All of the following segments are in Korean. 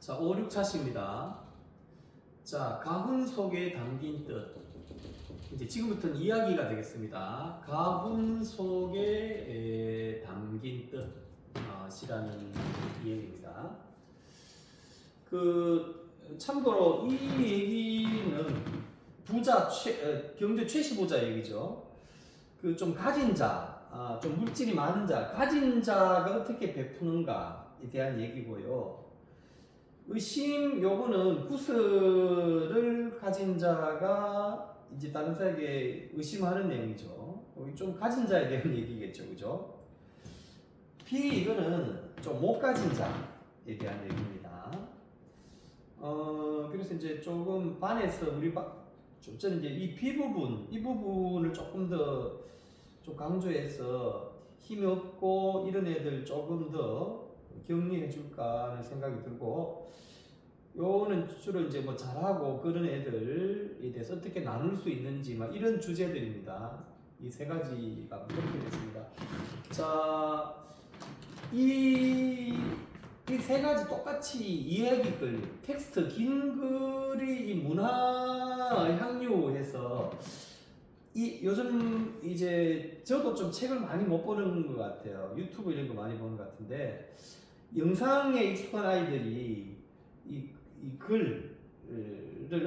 자, 5, 6차시입니다. 자, 가훈 속에 담긴 뜻. 이제 지금부터는 이야기가 되겠습니다. 가훈 속에 담긴 뜻이라는 이야기입니다. 참고로 이 얘기는 경제 최시보자 얘기죠. 좀 가진 자, 좀 물질이 많은 자, 가진 자가 어떻게 베푸는가에 대한 얘기고요. 의심 요거는 구슬을 가진 자가 이제 다른 사람에게 의심하는 내용이죠. 여기 좀 가진 자에 대한 얘기겠죠, 그죠? 비 이거는 좀 못 가진 자에 대한 얘기입니다. 그래서 이제 조금 반에서 좀 저는 이제 이 부분을 조금 더 좀 강조해서 힘이 없고 이런 애들 조금 더 격리해 줄까 하는 생각이 들고, 요거는 주로 이제 뭐 잘하고 그런 애들에 대해서 어떻게 나눌 수 있는지 막 이런 주제들입니다. 이 세 가지가 그렇게 됐습니다. 자, 이 세 가지 똑같이 이야기글, 텍스트, 긴 글이 이 문화 향유해서 요즘 이제 저도 좀 책을 많이 못 보는 것 같아요. 유튜브 이런 거 많이 보는 것 같은데, 영상에 익숙한 아이들이 이 글을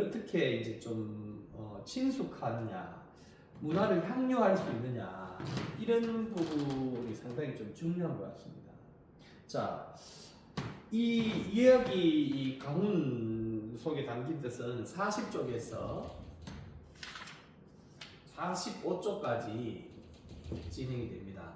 어떻게 이제 좀 친숙하느냐, 문화를 향유할 수 있느냐, 이런 부분이 상당히 좀 중요한 것 같습니다. 자, 이 이야기, 이 가훈 속에 담긴 뜻은 40쪽에서 45쪽까지 진행이 됩니다.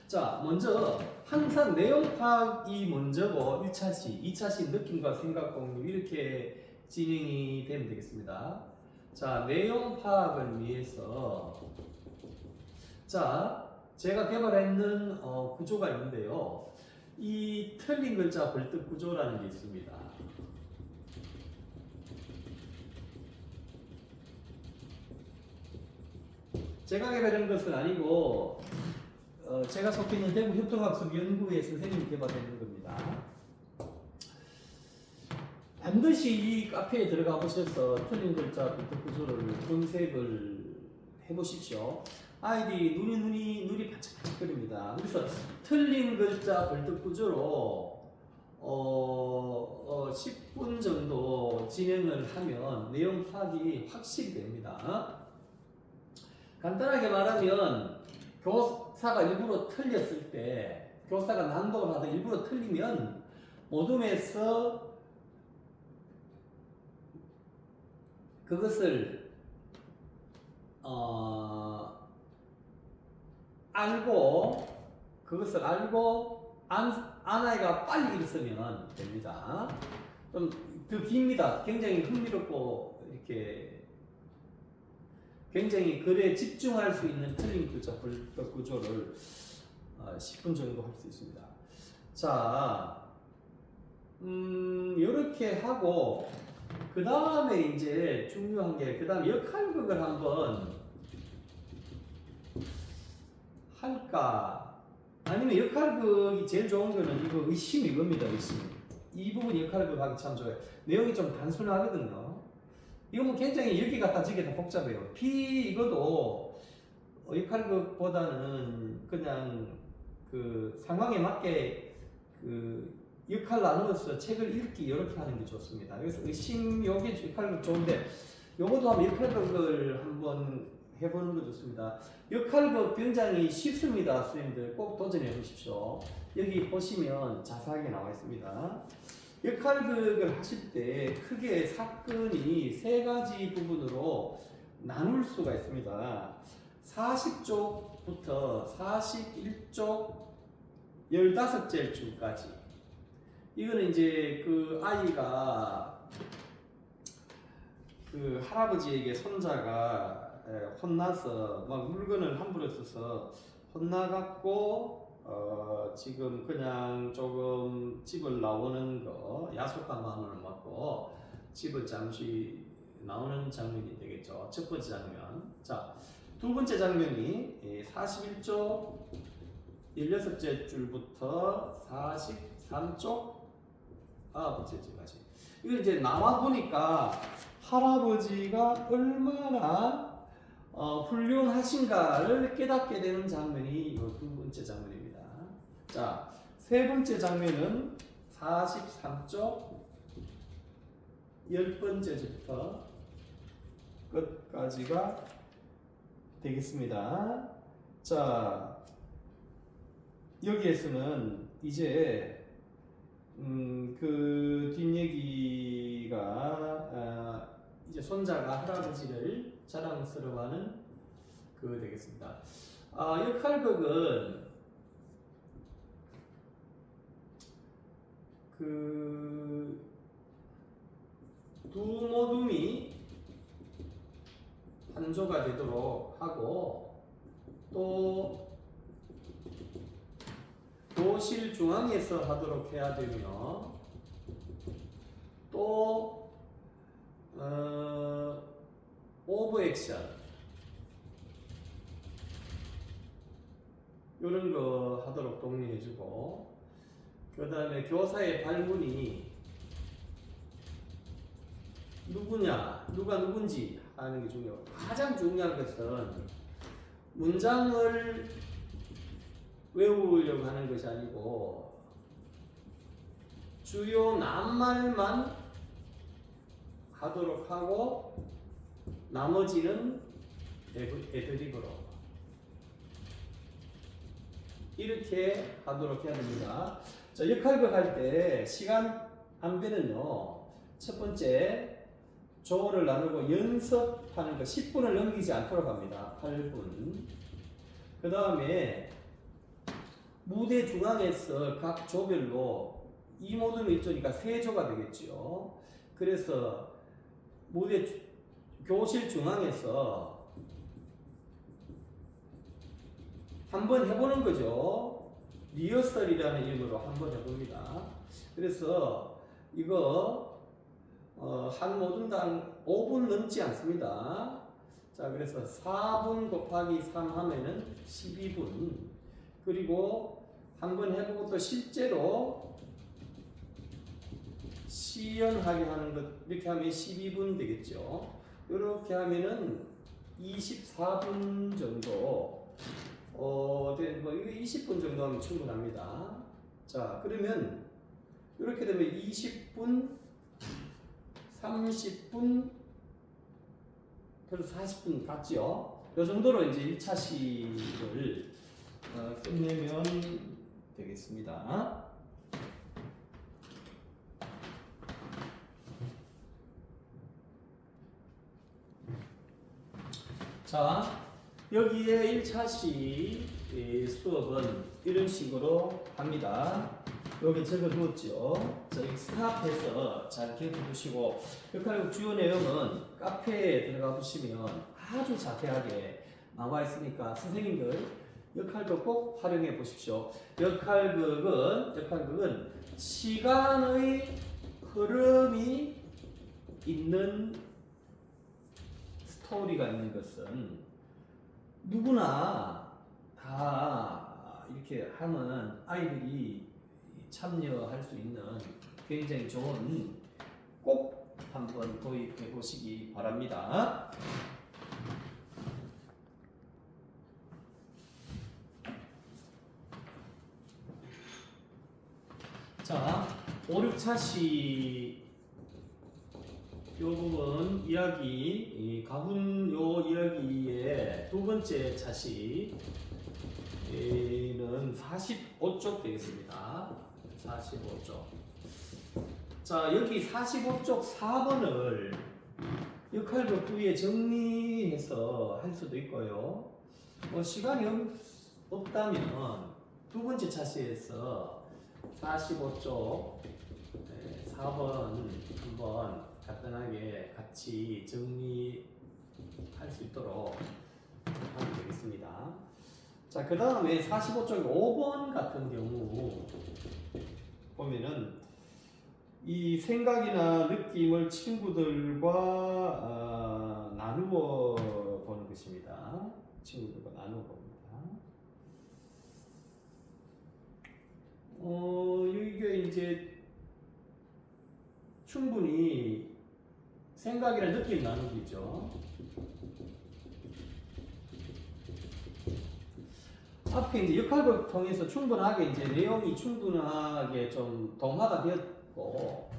자, 먼저 항상 내용 파악이 먼저고 1차시, 2차시 느낌과 생각 공유 이렇게 진행이 되면 되겠습니다. 자, 내용 파악을 위해서 자, 제가 개발했는 구조가 있는데요. 이 틀린 글자 벌떡 구조라는 게 있습니다. 제가 개발한 것은 아니고 제가 속해 있는 대구 협동학습연구회 선생님이 개발한 겁니다. 반드시 이 카페에 들어가 보셔서 틀린 글자 벌떡 구조를 검색을 해보십시오. 아이들이 눈이 반짝반짝거립니다. 그래서 틀린 글자 벌떡 구조로 10분 정도 진행을 하면 내용 파악이 확실히 됩니다. 간단하게 말하면 교사가 일부러 틀렸을 때, 교사가 낭독을 하다 일부러 틀리면 모둠에서 그것을 알고 아나이가 빨리 읽었으면 됩니다. 좀 더 깁니다. 굉장히 흥미롭고 이렇게 굉장히 글에 집중할 수 있는 틀린 글자 구조를 10분 정도 할 수 있습니다. 자, 이렇게 하고 그 다음에 이제 중요한 게 그 다음 역할극을 한번 할까? 아니면 역할극이 제일 좋은 거는 이거 의심 이겁니다. 의심. 이 부분 역할극 하기 참 좋아요. 내용이 좀 단순하거든요. 이건 굉장히 여기 갔다 저기 다 복잡해요. 이거도 역할극보다는 그냥 그 상황에 맞게 그 역할 나누어서 책을 읽기 이렇게 하는 게 좋습니다. 그래서 의심 요게 역할극 좋은데 요것도 한번 역할극을 한번 해보는 거 좋습니다. 역할극 굉장히 쉽습니다. 선생님들 꼭 도전해 보십시오. 여기 보시면 자세하게 나와 있습니다. 역할극을 하실 때 크게 사건이 세 가지 부분으로 나눌 수가 있습니다. 40쪽부터 41쪽 15째 줄까지. 이거는 이제 그 아이가 그 할아버지에게 손자가 혼나서 막 물건을 함부로 써서 혼나갖고 지금 그냥 조금 집을 나오는 거, 야속한 마음을 먹고 집을 잠시 나오는 장면이 되겠죠. 첫 번째 장면. 자, 두 번째 장면이 41쪽 16째 줄부터 43쪽 9번째 줄까지. 이거 이제 나와 보니까 할아버지가 얼마나 훌륭하신가를 깨닫게 되는 장면이 이 두 번째 장면입니다. 자, 세 번째 장면은 43쪽 10번째부터 끝까지가 되겠습니다. 자, 여기에서는 이제 그 뒷얘기가 이제 손자가 할아버지를 자랑스러워하는 그 되겠습니다. 역할극은 그 두 모둠이 한조가 되도록 하고 또 교실 중앙에서 하도록 해야 되며 또 오브 액션 이런 거 하도록 독려해주고 그 다음에 교사의 발문이 누구냐 누가 누군지 하는 게 중요하고 가장 중요한 것은 문장을 외우려고 하는 것이 아니고 주요 낱말만 하도록 하고 나머지는 애드립으로 이렇게 하도록 해야 됩니다. 자, 역할극 할 때 시간 안배는요. 첫 번째 조를 나누고 연습하는 거 10분을 넘기지 않도록 합니다. 8분. 그 다음에 무대 중앙에서 각 조별로 이 모둠이 있으니까 세 조가 되겠죠. 그래서 교실 중앙에서 한번 해보는 거죠. 리허설이라는 이름으로 한번 해봅니다. 그래서 이거 한 모둠당 5분 넘지 않습니다. 자, 그래서 4분 곱하기 3 하면은 12분. 그리고 한번 해보고 또 실제로 시연하게 하는 것 이렇게 하면 12분 되겠죠. 이렇게 하면은 24분 정도 뭐 20분 정도 하면 충분합니다. 자, 그러면 이렇게 되면 20분 30분 그래서 40분 갔죠. 이 정도로 이제 1차 시를 끝내면 되겠습니다. 자, 여기에 1차 시 수업은 이런 식으로 합니다. 여기 적어두었죠. 자, 여기 스탑해서 잘 기억해 두시고 역할극 주요 내용은 카페에 들어가 보시면 아주 자세하게 나와 있으니까 선생님들 역할극 꼭 활용해 보십시오. 역할극은 시간의 흐름이 있는 스토리가 있는 것은 누구나 다 이렇게 하면 아이들이 참여할 수 있는 굉장히 좋은 꼭 한번 도입해 보시기 바랍니다. 자, 5, 6차 시 요 부분 이야기 가훈 요 이야기의 두 번째 차시는 45쪽 되겠습니다. 45쪽. 자, 여기 45쪽 4번을 역할극 위에 정리해서 할 수도 있고요. 시간이 없다면 두 번째 차시에서 45쪽 4번 한번 간단하게 같이 정리할 수 있도록 하면 되겠습니다. 자, 그 다음에 45쪽 5번 같은 경우 보면은 이 생각이나 느낌을 친구들과 나누어 보는 것입니다. 친구들과 나누어 봅니다. 이게 이제 충분히 생각이나 느낌 나누기죠. 앞에 이제 역할극 통해서 충분하게 이제 내용이 충분하게 좀 동화가 되었고,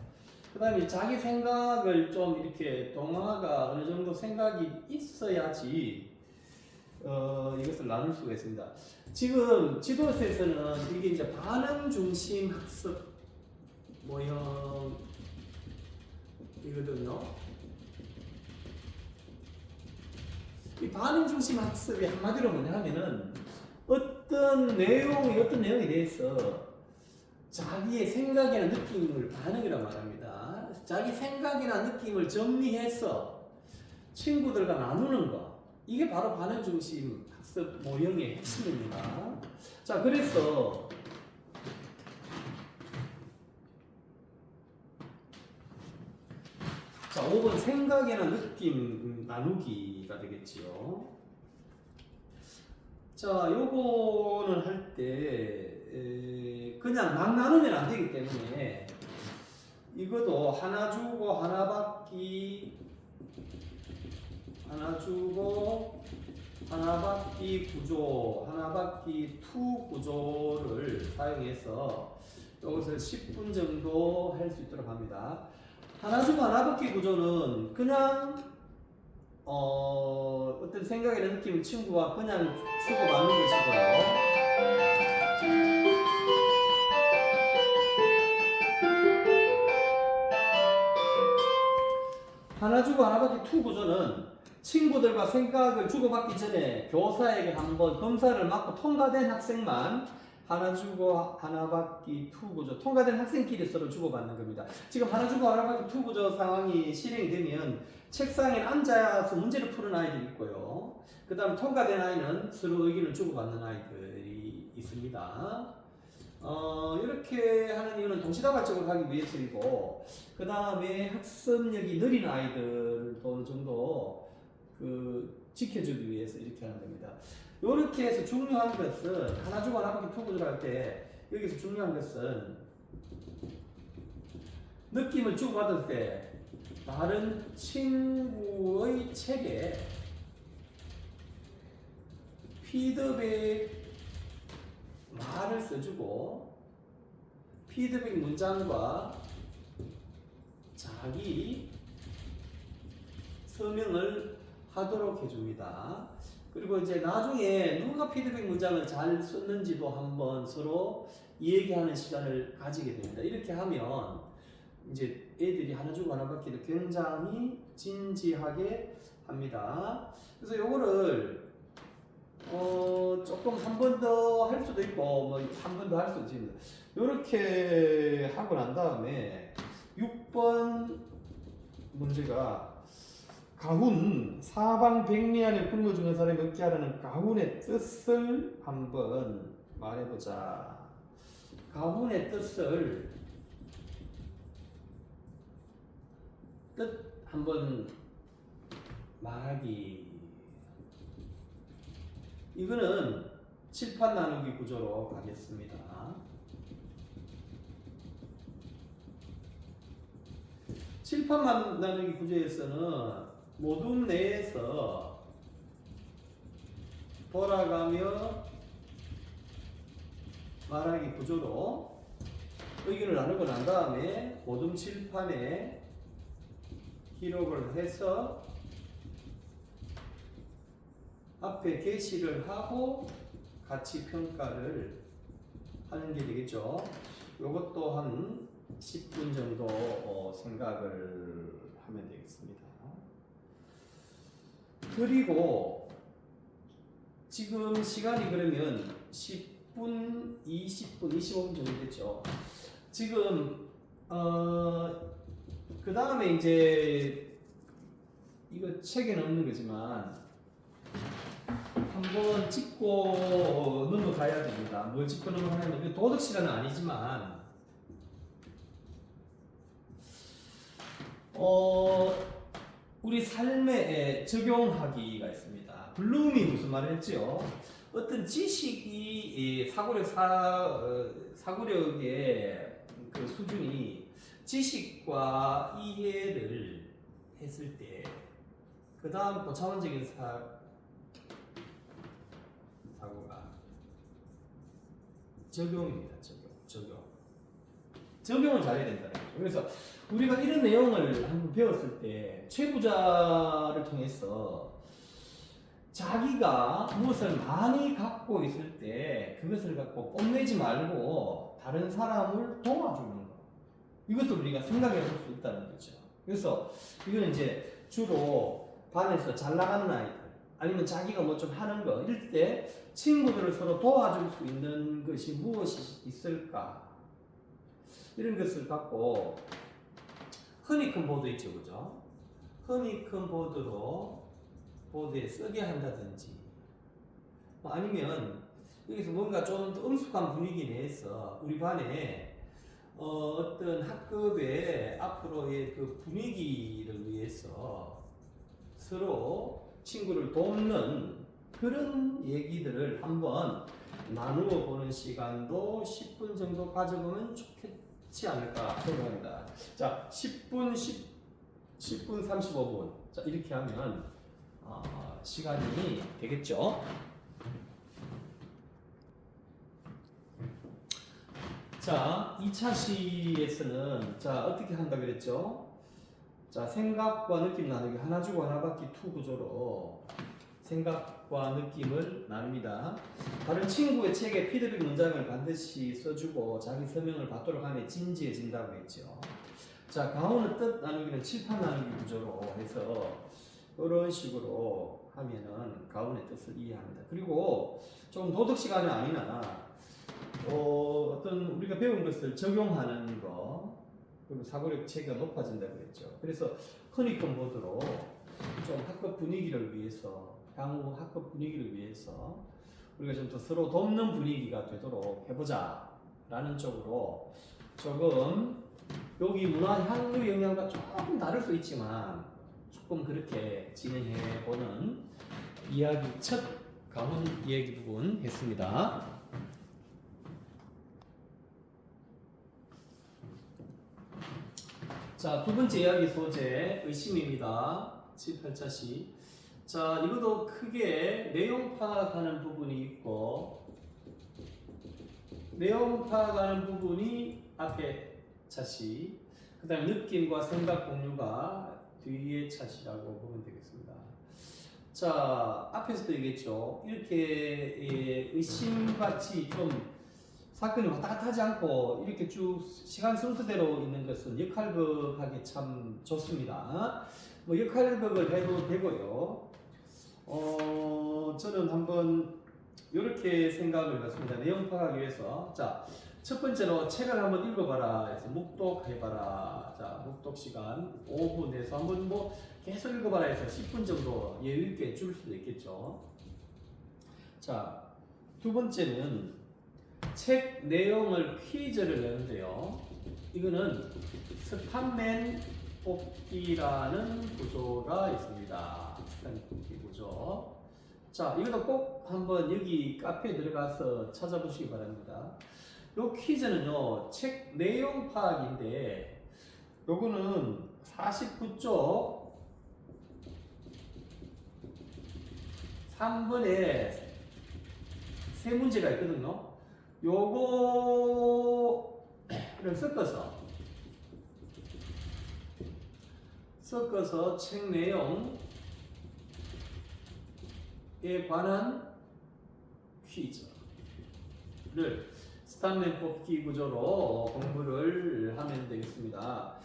그 다음에 자기 생각을 좀 이렇게 동화가 어느 정도 생각이 있어야지 이것을 나눌 수가 있습니다. 지금 지도서에서는 이게 이제 반응 중심 학습 모형이거든요. 이 반응 중심 학습이 한마디로 뭐냐 하면은 어떤 내용에 대해서 자기의 생각이나 느낌을 반응이라고 말합니다. 자기 생각이나 느낌을 정리해서 친구들과 나누는 것. 이게 바로 반응 중심 학습 모형의 핵심입니다. 자, 그래서 자, 5번 생각이나 느낌 나누기가 되겠지요. 자, 요거는 할 때 그냥 막 나누면 안 되기 때문에 이것도 하나 주고 하나 받기, 하나 주고 하나 받기 구조, 하나 받기 투 구조를 사용해서 이것을 10분 정도 할 수 있도록 합니다. 하나 주고 하나 받기 구조는 그냥 어떤 생각이나 느낌을 친구와 그냥 주고받는 것이고요. 하나 주고 하나 받기 투 구조는 친구들과 생각을 주고받기 전에 교사에게 한번 검사를 맡고 통과된 학생만 하나 주고 하나 받기 투 구조, 통과된 학생끼리 서로 주고받는 겁니다. 지금 하나 주고 하나 받기 투 구조 상황이 실행이 되면 책상에 앉아서 문제를 푸는 아이들이 있고요. 그 다음 통과된 아이는 서로 의견을 주고받는 아이들이 있습니다. 이렇게 하는 이유는 동시다발적으로 하기 위해서이고, 그 다음에 학습력이 느린 아이들도 어느 정도 지켜주기 위해서 이렇게 하는 겁니다. 이렇게 해서 중요한 것은 하나 주고 하나 받기 투 구조를 할 때 여기서 중요한 것은 느낌을 주고받을 때 다른 친구의 책에 피드백 말을 써주고 피드백 문장과 자기 서명을 하도록 해줍니다. 그리고 이제 나중에 누가 피드백 문장을 잘 썼는지도 한번 서로 얘기하는 시간을 가지게 됩니다. 이렇게 하면 이제 애들이 하나 주고 하나 받기를 굉장히 진지하게 합니다. 그래서 요거를 조금 한 번 더 할 수도 있고 뭐 한 번 더 할 수도 있습니다. 요렇게 하고 난 다음에 6번 문제가 가훈 사방백리 안에 굶어주는 사람이 없게 하라는 가훈의 뜻을 한번 말해보자. 가훈의 뜻을 뜻 한번 말하기. 이거는 칠판 나누기 구조로 가겠습니다. 칠판 나누기 구조에서는 모둠 내에서 돌아가며 말하기 구조로 의견을 나누고 난 다음에 모둠 칠판에 기록을 해서 앞에 게시를 하고 같이 평가를 하는 게 되겠죠. 이것도 한 10분 정도 생각을 하면 되겠습니다. 그리고 지금 시간이 그러면 10분, 20분, 25분 정도 됐죠. 지금 그 다음에 이제 이거 책에는 없는 거지만 한번 짚고 넘어가야 됩니다. 뭘 짚고 넘어가냐면 도덕 시간은 아니지만 우리 삶에 적용하기가 있습니다. 블룸이 무슨 말을 했지요? 어떤 지식이 사고력의 그 수준이 지식과 이해를 했을 때, 그 다음 고차원적인 사고가 적용입니다. 적용을 잘해야 된다는 거죠. 그래서 우리가 이런 내용을 한번 배웠을 때 최부자를 통해서 자기가 무엇을 많이 갖고 있을 때 그것을 갖고 뽐내지 말고 다른 사람을 도와주는 거, 이것도 우리가 생각해 볼 수 있다는 거죠. 그래서 이거는 이제 주로 반에서 잘 나가는 아이들, 아니면 자기가 뭐 좀 하는 거, 이럴 때 친구들을 서로 도와줄 수 있는 것이 무엇이 있을까, 이런 것을 갖고 허니콤 보드 있죠, 그죠? 허니콤 보드에 쓰게 한다든지, 아니면 여기서 뭔가 좀 더 엄숙한 분위기 내에서 우리 반에 어떤 학급의 앞으로의 그 분위기를 위해서 서로 친구를 돕는 그런 얘기들을 한번 나누어 보는 시간도 10분 정도 가져보면 좋겠지 않을까 생각합니다. 자, 10분 35분. 자, 이렇게 하면 시간이 되겠죠. 자, 2차 시에서는 자, 어떻게 한다 그랬죠? 자, 생각과 느낌 나누기, 하나 주고 하나 받기 2 구조로 생각과 느낌을 나눕니다. 다른 친구의 책에 피드백 문장을 반드시 써주고 자기 설명을 받도록 하면 진지해진다고 했죠. 자, 가오는 뜻 나누기는 칠판 나누기 구조로 해서 이런 식으로 하면은 가오의 뜻을 이해합니다. 그리고 좀 도덕 시간이 아니나 어떤 우리가 배운 것을 적용하는 거, 그리고 사고력 체계가 높아진다고 했죠. 그래서 허니콤 보드로 좀 학급 분위기를 위해서, 향후 학급 분위기를 위해서 우리가 좀 더 서로 돕는 분위기가 되도록 해보자 라는 쪽으로, 조금 여기 문화 향유 영향과 조금 다를 수 있지만 조금 그렇게 진행해 보는 이야기, 첫 가문 이야기 부분 했습니다. 자, 두 번째 이야기 소재, 의심입니다. 7, 8차시. 자, 이것도 크게 내용 파악하는 부분이 있고, 내용 파악하는 부분이 앞에 차시, 그 다음 느낌과 생각 공유가 뒤에 차시라고 보면 되겠습니다. 자, 앞에서도 얘기했죠. 이렇게 의심같이 좀 사건이 왔다 갔다 하지 않고 이렇게 쭉 시간 순서대로 있는 것은 역할극하기 참 좋습니다. 뭐 역할극을 해도 되고요. 저는 한번 이렇게 생각을 해봤습니다. 내용 파악하기 위해서. 자, 첫 번째로 책을 한번 읽어봐라 해서 묵독해봐라. 자, 묵독 시간 5분 해서 한번 뭐 계속 읽어봐라 해서 10분 정도 여유있게 줄 수도 있겠죠. 자, 두 번째는 책 내용을 퀴즈를 내는데요. 이거는 스판맨 뽑기라는 구조가 있습니다. 스판맨 뽑기 구조. 자, 이것도 꼭 한번 여기 카페에 들어가서 찾아보시기 바랍니다. 요 퀴즈는요, 책 내용 파악인데, 요거는 49쪽 3번에 세 문제가 있거든요. 요거를 섞어서 책 내용에 관한 퀴즈를 스판맨 뽑기 구조로 공부를 하면 되겠습니다.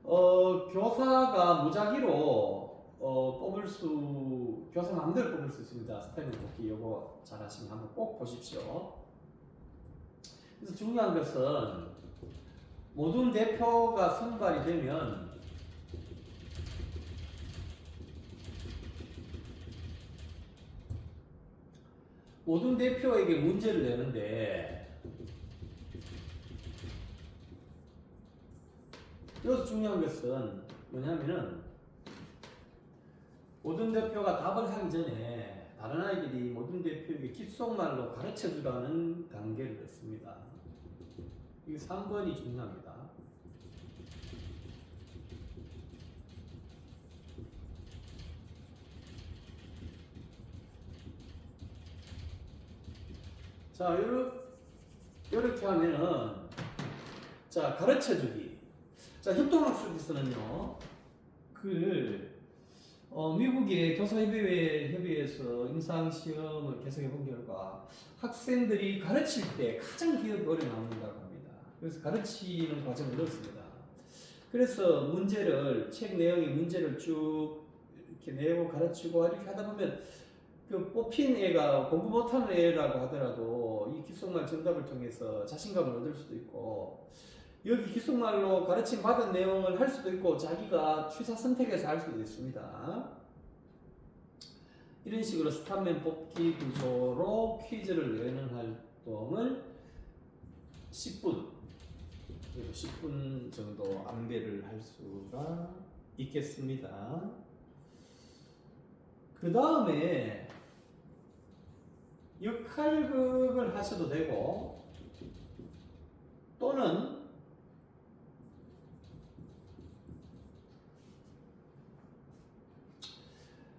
교사가 무작위로 교사 마음대로 뽑을 수 있습니다. 스판맨 뽑기 요거 잘 하시면 한번 꼭 보십시오. 그래서 중요한 것은 모든 대표가 선발이 되면 모든 대표에게 문제를 내는데, 여기서 중요한 것은 뭐냐면은 모든 대표가 답을 하기 전에 다른 아이들이 모든 대표에게 귓속말로 가르쳐 주라는 단계를 했습니다. 이게 3번이 중요합니다. 자, 요렇게 하면은, 자, 가르쳐 주기. 자, 협동학습에서는요, 미국의 교사협의회에서 임상시험을 계속해 본 결과 학생들이 가르칠 때 가장 기억이 오래 남는다고 합니다. 그래서 가르치는 과정을 넣었습니다. 그래서 책 내용의 문제를 쭉 이렇게 내고 가르치고 이렇게 하다 보면 그 뽑힌 애가 공부 못하는 애라고 하더라도 이 귓속말 정답을 통해서 자신감을 얻을 수도 있고 여기 귓속말로 가르침 받은 내용을 할 수도 있고 자기가 취사 선택해서 할 수도 있습니다. 이런 식으로 스탑맨 뽑기 구조로 퀴즈를 내는 활동을 10분 정도 안배를 할 수가 있겠습니다. 그 다음에 역할극을 하셔도 되고 또는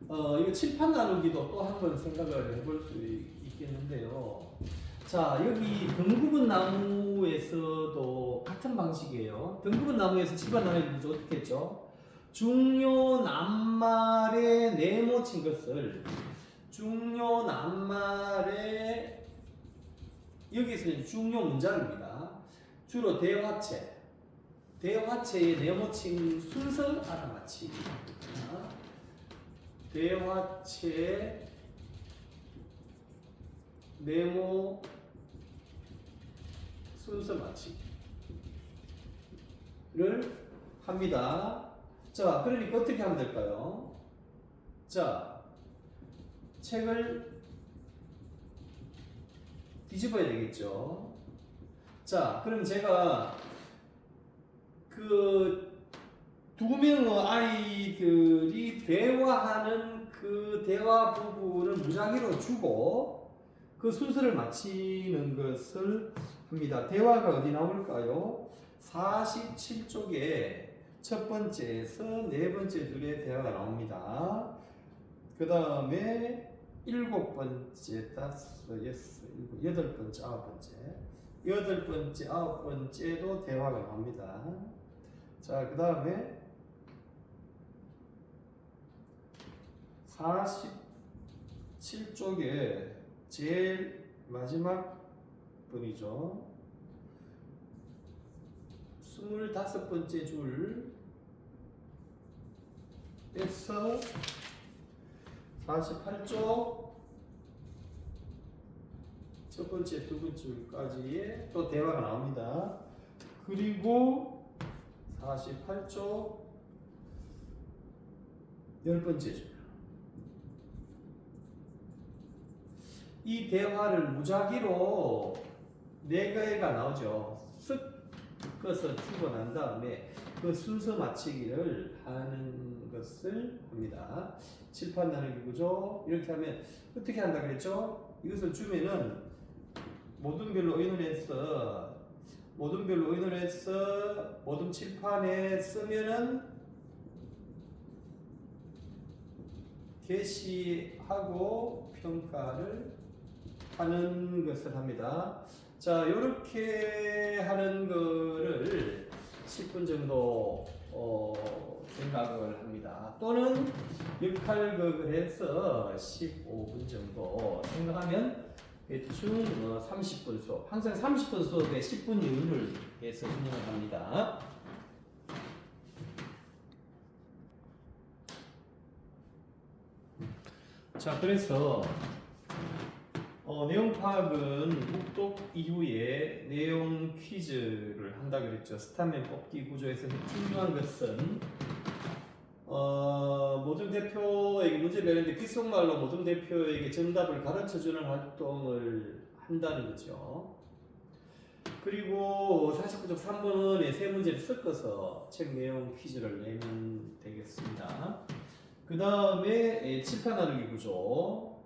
이거 칠판 나누기도 또 한 번 생각을 해볼 수 있겠는데요. 자, 여기 등구분 나무에서도 같은 방식이에요. 등구분 나무에서 칠판 나누기 어떻게 했죠? 중요 낱말에 네모친 것을 중요 낱말에 여기서는 중요 문장입니다. 주로 대화체에 네모친 순서 알아맞히기. 대화체 네모 순서 맞추기를 합니다. 자, 그러니까 어떻게 하면 될까요? 자, 책을 뒤집어야 되겠죠. 자, 그럼 제가 그 두 명의 아이들이 대화하는 그 대화 부분을 무작위로 주고 그 순서를 맞히는 것을 합니다. 대화가 어디 나올까요? 47쪽에 첫 번째에서 네 번째 줄에 대화가 나옵니다. 그 다음에 일곱 번째, 여덟 번째, 여덟 번째, 아홉 번째도 대화가 나옵니다. 자, 그 다음에 47쪽에 제일 마지막 번이죠. 25번째 줄에서 48쪽 첫 번째, 두 번째 줄까지의 또 대화가 나옵니다. 그리고 48쪽 10번째 줄. 이 대화를 무작위로 4개가 나오죠. 섞어서 주고 난 다음에 그 순서 맞추기를 하는 것을 합니다. 칠판 나누기 구조. 이렇게 하면 어떻게 한다 그랬죠? 이것을 주면은 모든 별로 의논해서 모든 칠판에 쓰면은 게시하고 평가를 하는 것을 합니다. 자, 이렇게 하는 거를 10분 정도 생각을 합니다. 또는 역할극을 해서 15분 정도 생각하면 대충 30분 수업, 항상 30분 수업에 10분 이유를 해서 운영을 합니다. 자, 그래서 내용 파악은 묵독 이후에 내용 퀴즈를 한다 그랬죠. 스타맨 뽑기 구조에서 중요한 것은 모든 대표에게 문제를 내는데 귓속말로 모든 대표에게 정답을 가르쳐주는 활동을 한다는 거죠. 그리고 49쪽 3번에 세 문제를 섞어서 책 내용 퀴즈를 내면 되겠습니다. 그 다음에 칠판 나누기 구조를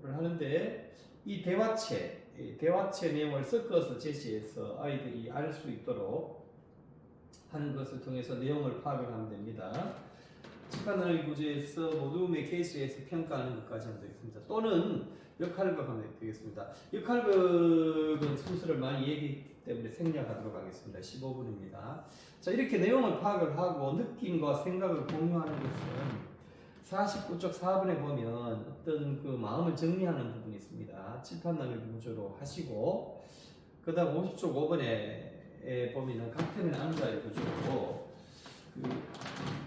하는데 이 대화체 내용을 섞어서 제시해서 아이들이 알 수 있도록 하는 것을 통해서 내용을 파악을 하면 됩니다. 칠판단을 구제에서 모둠의 케이스에서 평가하는 것까지 하면 되겠습니다. 또는 역할극 하면 되겠습니다. 역할극은 순서를 많이 얘기했기 때문에 생략하도록 하겠습니다. 15분입니다. 자, 이렇게 내용을 파악을 하고 느낌과 생각을 공유하는 것은 49쪽 4번에 보면 어떤 그 마음을 정리하는 부분이 있습니다. 칠판단을 구조로 하시고, 그 다음 50쪽 5번에 보면은 같은 남자의 구조로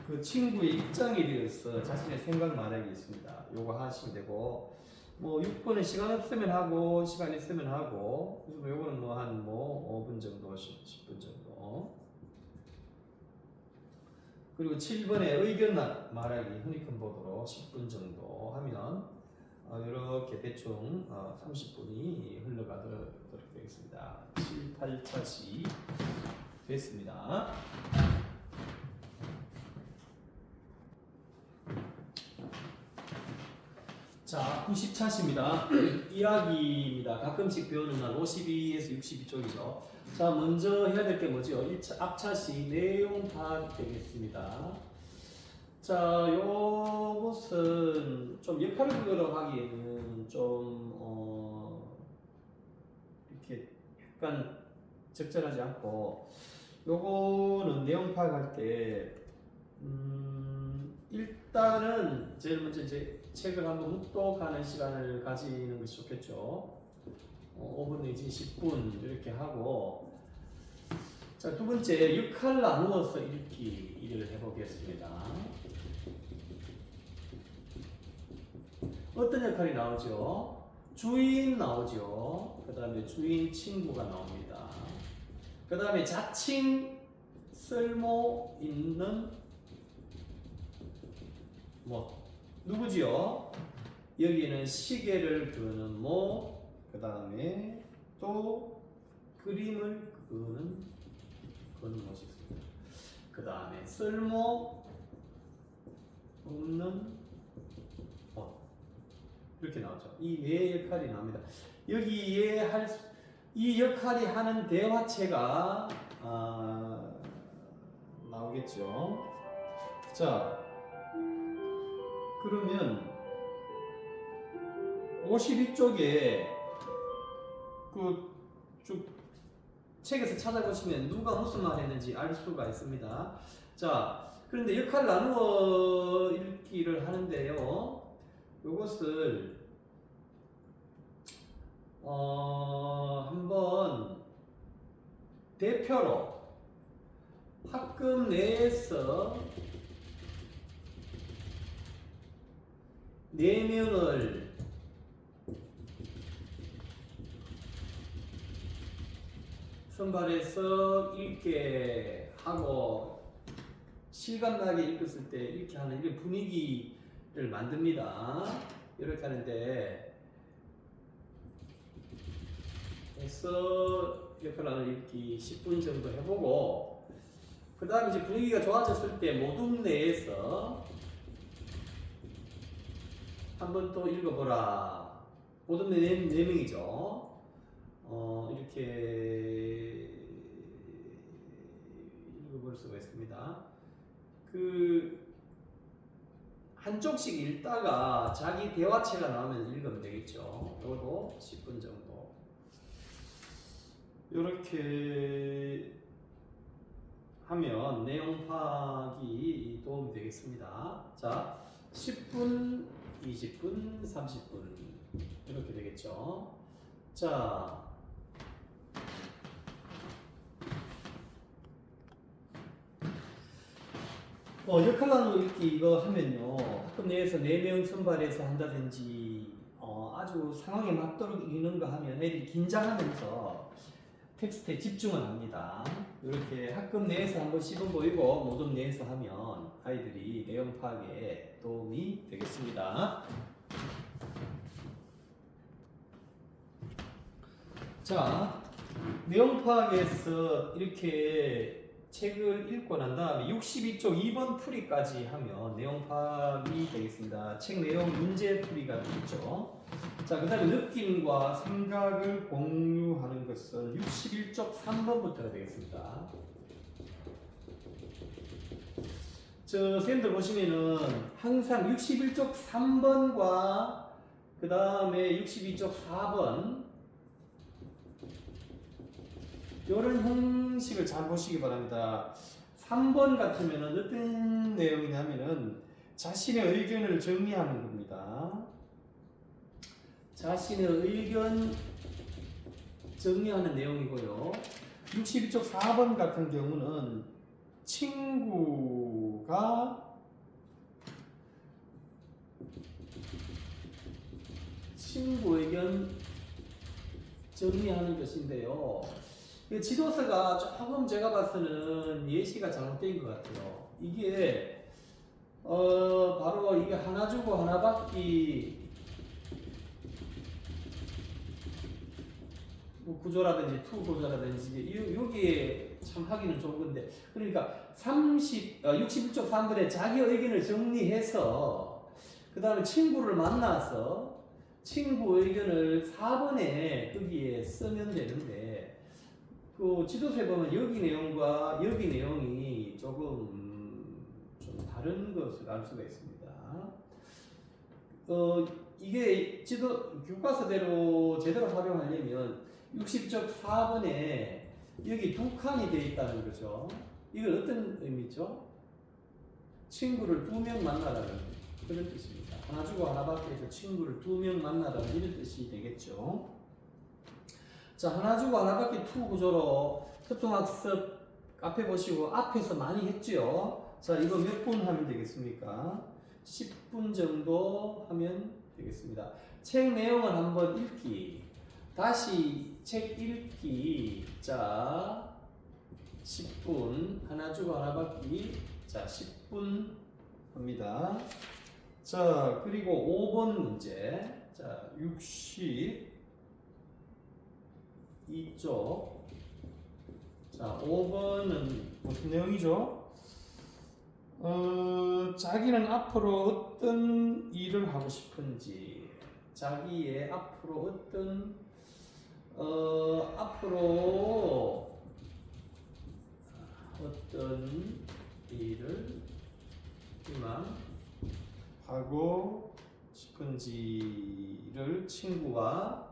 그 친구의 입장에 대해서 자신의 생각 말하기 있습니다. 요거 하시면 되고, 뭐 6번은 시간 없으면 하고, 시간 있으면 하고, 그래서 요거는 뭐 한 5분 정도, 10분 정도. 그리고 7번에 의견 말하기 허니콤보드로 10분 정도 하면 이렇게 대충 30분이 흘러가도록 되겠습니다. 7, 8차시 됐습니다. 자, 90차시입니다. 이야기입니다. 가끔씩 배우는 날 52에서 62쪽이죠. 자, 먼저 해야 될 게 뭐죠? 1차, 앞차시 내용 파악 되겠습니다. 자, 요것은 좀 역할극으로 하기에는 좀 이렇게 약간 적절하지 않고, 요거는 내용 파악할 때 일단은 제일 먼저 이제 책을 한번 묵독하는 시간을 가지는 것이 좋겠죠. 5분 내지 10분 이렇게 하고, 자, 두 번째 역할 나누어서 읽기를 해보겠습니다. 어떤 역할이 나오죠? 주인 나오죠. 그 다음에 주인 친구가 나옵니다. 그 다음에 자칭 쓸모 있는 뭐 누구지요? 여기는 시계를 그는 모, 그 다음에 또 그림을 그는 것이 있습니다. 그 다음에 쓸모 없는 이렇게 나오죠. 이 네 역할이 나옵니다. 여기에 이 역할이 하는 대화체가 나오겠죠. 자, 그러면 52쪽에 그 쭉 책에서 찾아보시면 누가 무슨 말 했는지 알 수가 있습니다. 자, 그런데 역할 나누어 읽기를 하는데요. 이것을 한번 대표로 학급 내에서 4명을 선발해서 읽게 하고 실감나게 읽었을 때 이렇게 하는 이런 분위기를 만듭니다. 이렇게 하는데 해서 역할을 읽기 10분 정도 해보고, 그 다음에 이제 분위기가 좋아졌을 때 모둠 내에서 한번 또 읽어보라. 모둠 내 4명이죠. 이렇게 읽어볼 수가 있습니다. 한쪽씩 읽다가 자기 대화체가 나오면 읽으면 되겠죠. 이것도 10분 정도. 이렇게 하면 내용 파악이 도움이 되겠습니다. 자, 10분, 20분, 30분 이렇게 되겠죠. 자, 역할 나누기 읽기 이거 하면요, 학급 내에서 4명 선발해서 한다든지 아주 상황에 맞도록 읽는 거 하면 애들이 긴장하면서 텍스트에 집중을 합니다. 이렇게 학급 내에서 한번 씹어보이고 모둠 내에서 하면 아이들이 내용 파악에 도움이 되겠습니다. 자, 내용 파악에서 이렇게 책을 읽고 난 다음에 62쪽 2번 풀이까지 하면 내용 파악이 되겠습니다. 책 내용 문제 풀이가 되겠죠. 자, 그 다음에 느낌과 생각을 공유하는 것은 61쪽 3번부터가 되겠습니다. 저 쌤들 보시면은 항상 61쪽 3번과 그 다음에 62쪽 4번 이런 형식을 잘 보시기 바랍니다. 3번 같으면은 어떤 내용이냐면은 자신의 의견을 정리하는 겁니다. 자신의 의견 정리하는 내용이고요. 62쪽 4번 같은 경우는 친구 의견 정리하는 것인데요. 이 지도서가 조금 제가 봐서는 예시가 잘못된 것 같아요. 이게 바로 이게 하나 주고 하나 받기 뭐 구조라든지 투 구조라든지 여기에 참 하기는 좋은 건데, 그러니까 61쪽 3번에 자기 의견을 정리해서 그 다음에 친구를 만나서 친구 의견을 4번에 거기에 쓰면 되는데, 그 지도서에 보면 여기 내용과 여기 내용이 조금 좀 다른 것을 알 수가 있습니다. 이게 교과서대로 제대로 활용하려면 60쪽 4번에 여기 두 칸이 되어 있다는 거죠. 이건 어떤 의미죠? 친구를 2명 만나라는 그런 뜻입니다. 하나 주고 하나 받기 해서 친구를 2명 만나라는 이런 뜻이 되겠죠. 자, 하나 주고 하나 받기 투 구조로 교통학습 앞에 보시고 앞에서 많이 했죠. 자, 이거 몇 분 하면 되겠습니까? 10분 정도 하면 되겠습니다. 책 내용을 한번 읽기, 다시 책 읽기. 자, 10분 하나 주고 하나 받기. 자, 10분 합니다. 자, 그리고 5번 문제. 자, 62쪽. 자, 5번은 무슨 내용이죠? 자기는 앞으로 어떤 일을 하고 싶은지, 자기의 앞으로 어떤 일을 하고 싶은지를 친구와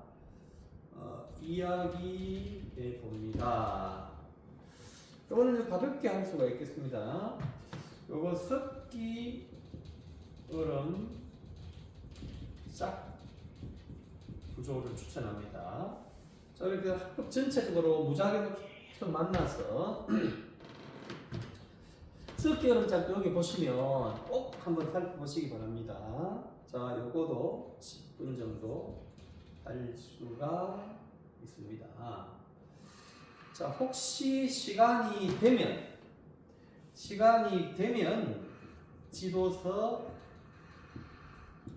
이야기해 봅니다. 이거는 가볍게 할 수가 있겠습니다. 요거 섞기 얼음 짝 구조를 추천합니다. 자, 이렇게 학급 전체적으로 무작위로 계속 만나서 섞기 얼음 짝 여기 보시면 꼭 한번 살펴보시기 바랍니다. 자, 요거도 10분 정도 할 수가 있습니다. 자, 혹시 시간이 되면 지도서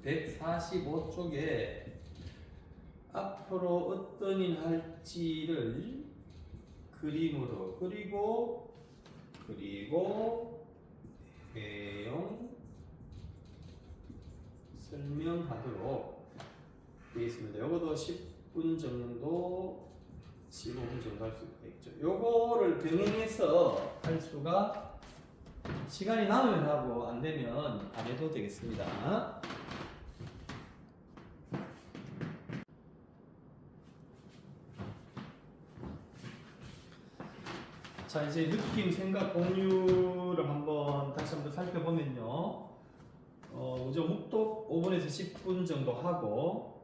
145쪽에 앞으로 어떤 일 할지를 그림으로 그리고 내용 설명하도록 되어 있습니다. 요것도 10분 정도 15분 정도 할 수가 있죠. 요거를 병행해서 할 수가, 시간이 남으면 하고 안 되면 안 해도 되겠습니다. 자, 이제 느낌, 생각 공유를 다시 한번 살펴보면요. 우선 묵독 5분에서 10분 정도 하고,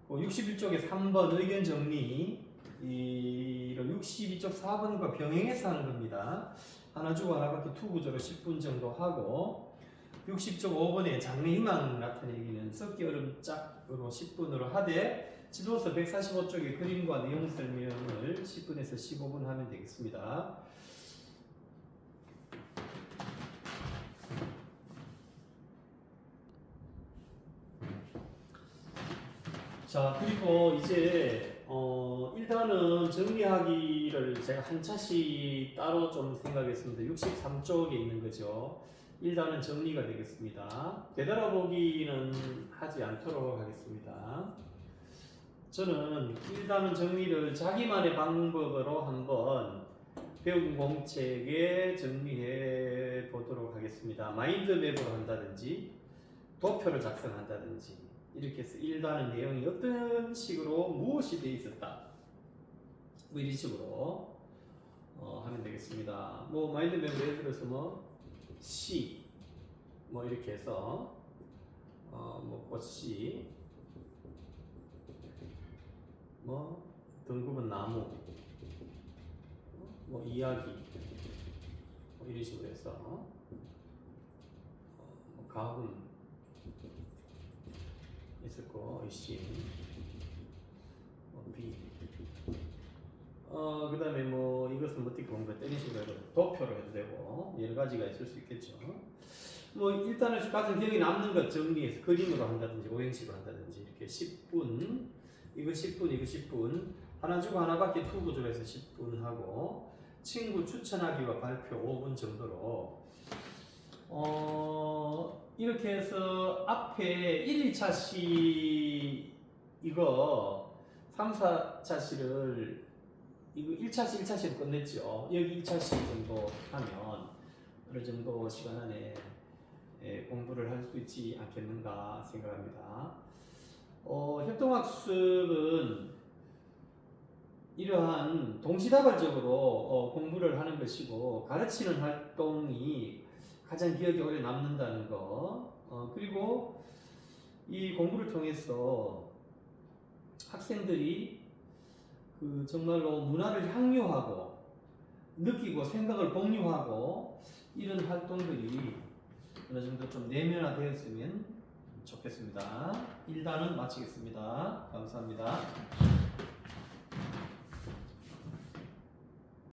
61쪽에 3번 의견 정리, 이런 62쪽 4번과 병행해서 하는 겁니다. 하나 주고 하나 받기 투 구조로 10분 정도 하고, 60쪽 5번에 장래 희망 나타내기는 섞기 얼음 짝으로 10분으로 하되, 지도서 145쪽의 그림과 내용 설명을 10분에서 15분 하면 되겠습니다. 자, 그리고 이제 1단은 정리하기를 제가 한 차씩 따로 좀 생각했습니다. 63쪽에 있는 거죠. 1단은 정리가 되겠습니다. 되돌아보기는 하지 않도록 하겠습니다. 저는 1단은 정리를 자기만의 방법으로 한번 배운 공책에 정리해 보도록 하겠습니다. 마인드맵으로 한다든지 도표를 작성한다든지 이렇게 해서 1단의 내용이 어떤 식으로 무엇이 되어 있었다 뭐 이런 식으로 하면 되겠습니다. 뭐 마인드맵으로 예를 들어서 뭐 씨 뭐 이렇게 해서 뭐 꽃씨 뭐 덩굴은 나무 뭐 이야기 뭐 이런 식으로 해서 뭐 가훈 있었고 의심 뭐 비 그 다음에 뭐 이것은 어떻게 공부했다 이런 식으로 해도 도표로 해도 되고 여러 가지가 있을 수 있겠죠. 뭐 일단은 같은 기억에 남는 것 정리해서 그림으로 한다든지 오행식으로 한다든지 이렇게 10분 이거 10분 이거 10분 하나 주고 하나 받기 투 구조해서 10분 하고 친구 추천하기와 발표 5분 정도로 이렇게 해서 앞에 1, 2차 시 이거 3, 4차 시를 이거 1차 시 1차 시로 끝냈죠. 여기 2차 시 정도 하면 어느 정도 시간 안에 공부를 할 수 있지 않겠는가 생각합니다. 협동학습은 이러한 동시다발적으로 공부를 하는 것이고 가르치는 활동이 가장 기억에 오래 남는다는 거 그리고 이 공부를 통해서 학생들이 그 정말로 문화를 향유하고 느끼고 생각을 공유하고 이런 활동들이 어느 정도 좀 내면화되었으면 좋겠습니다. 1단은 마치겠습니다. 감사합니다.